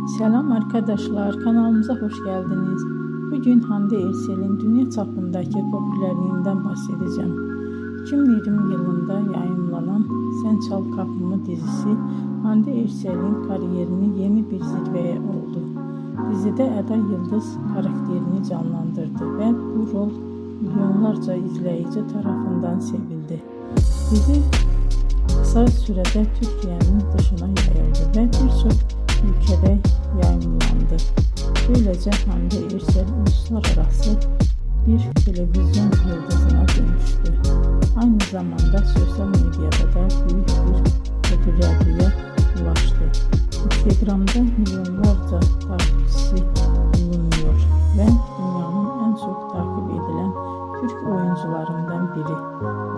Selam arkadaşlar, kanalımıza hoş geldiniz. Bugün Hande Erçel'in dünya çapındaki popülerliğinden bahsedeceğim. 2020 yılında yayınlanan Sen Çal Kapımı dizisi Hande Erçel'in kariyerini yeni bir zirveye oldu. Dizide Eda Yıldız karakterini canlandırdı ve bu rol milyonlarca izleyici tarafından sevildi. Dizi kısa sürede Türkiye'nin dışına yayıldı ve birçok ülkede yayınlandı. Böylece Hande Erçel uluslararası bir televizyon yıldızına dönüştü. Aynı zamanda sosyal medyada da büyük bir popülerliğe ulaştı. Instagram'da milyonlarca takipçisi bulunuyor ve dünyanın en çok takip edilen Türk oyuncularından biri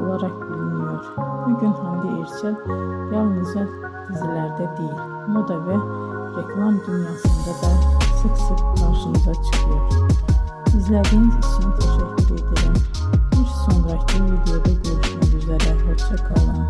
olarak biliniyor. Bugün Hande Erçel yalnızca dizilerde değil, moda ve reklam dünyasında da sık sık karşımıza çıkıyor. İzlediğiniz için teşekkür ederim. Bir sonraki videoda görüşmek üzere. Hoşça kalın.